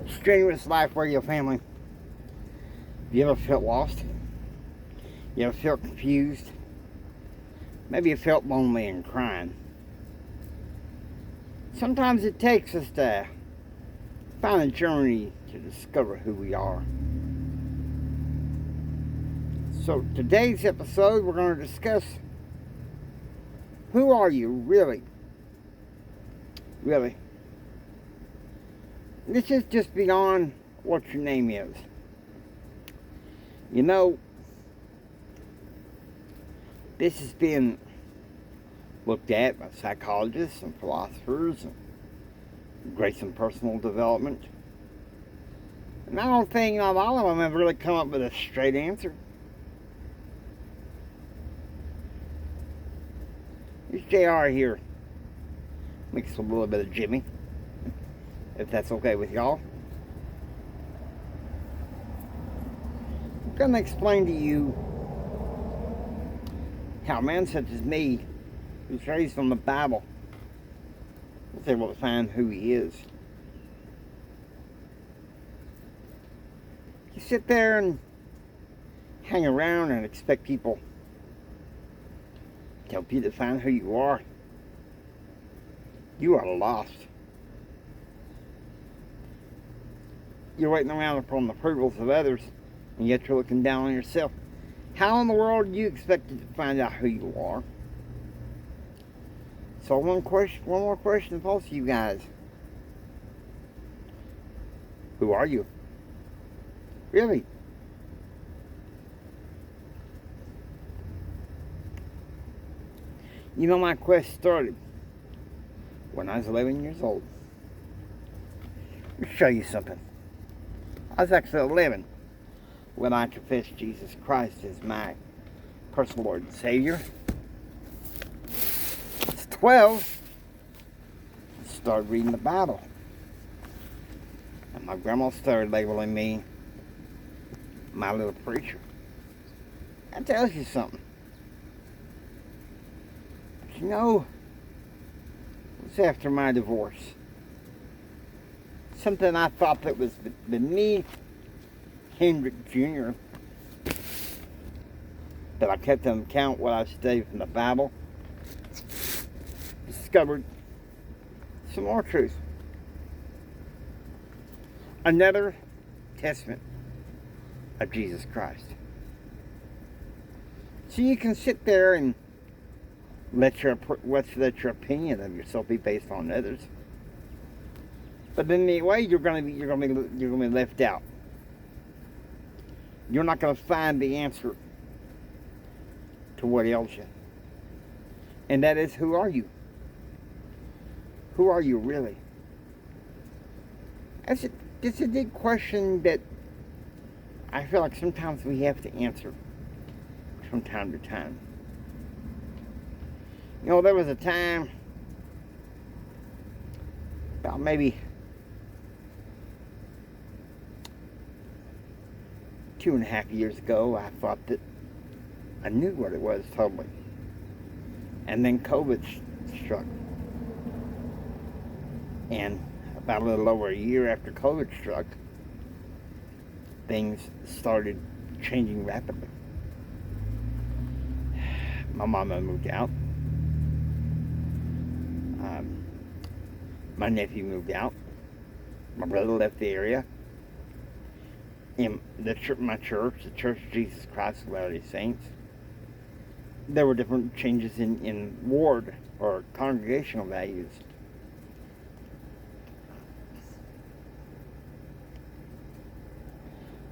Strenuous Life Radio family. You ever felt lost? You ever felt confused? Maybe you felt lonely and crying. Sometimes it takes us to find a journey to discover who we are. So today's episode, we're going to discuss who are you really? Really. This is just beyond what your name is. You know, this has been looked at by psychologists and philosophers and greats in personal development. And I don't think all of them have really come up with a straight answer. Here's JR here. Mix a little bit of Jimmy, if that's okay with y'all. I'm going to explain to you how a man such as me, who's raised on the Bible, was able to find who he is. You sit there and hang around and expect people to help you to find who you are. You are lost. You're waiting around upon the approvals of others, and yet you're looking down on yourself. How in the world do you expect to find out who you are? So one more question for both of you guys. Who are you? Really? You know, my quest started when I was 11 years old. Let me show you something. I was actually 11 when I confessed Jesus Christ as my personal Lord and Savior. It's 12. I started reading the Bible. And my grandma started labeling me my little preacher. That tells you something. But you know, it was after my divorce. Something I thought that was beneath Hendrick Jr. But I kept on account what I studied from the Bible. Discovered some more truth. Another testament of Jesus Christ. So you can sit there and let your opinion of yourself be based on others. But in the way you're going to be left out. You're not going to find the answer to what ails you. And that is, who are you? Who are you really? It's a big question that I feel like sometimes we have to answer from time to time. You know, there was a time about maybe 2.5 years ago, I thought that I knew what it was totally. And then COVID struck. And about a little over a year after COVID struck, things started changing rapidly. My mama moved out. My nephew moved out. My brother left the area. In my church, the Church of Jesus Christ of Latter-day Saints, there were different changes in ward or congregational values.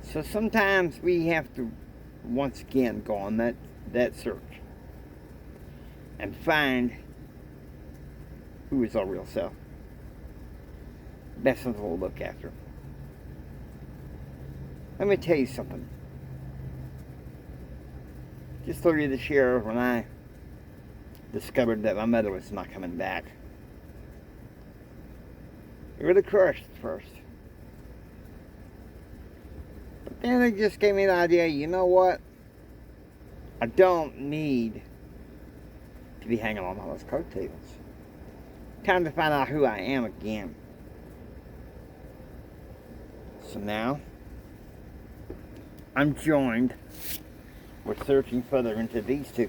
So sometimes we have to once again go on that search and find who is our real self. That's something we'll look after. Let me tell you something. Just earlier this year, when I discovered that my mother was not coming back, it really crushed at first. But then it just gave me the idea, you know what? I don't need to be hanging on all those coattails. Time to find out who I am again. So now, I'm joined with searching further into these two.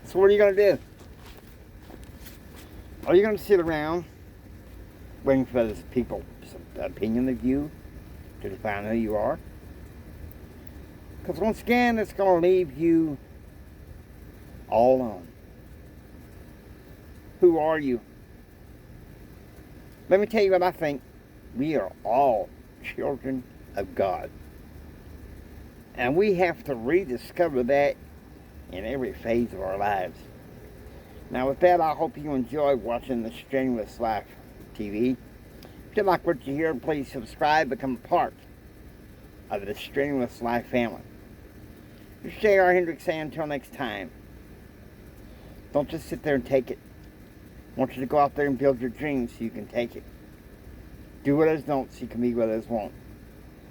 So what are you going to do? Are you going to sit around waiting for those people's opinion of you to define who you are? Because once again, it's going to leave you all alone. Who are you? Let me tell you what I think. We are all children of God. And we have to rediscover that in every phase of our lives. Now with that, I hope you enjoy watching the Strenuous Life TV. If you like what you hear, please subscribe, become part of the Strenuous Life family. This is J.R. Hendricks saying until next time, don't just sit there and take it. I want you to go out there and build your dreams so you can take it. Do what others don't so you can be what others won't.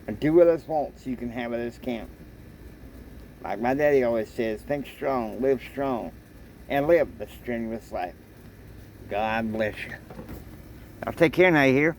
And do what others won't so you can have what others can't. Like my daddy always says, think strong, live strong, and live the strenuous life. God bless you. I'll take care now, you hear?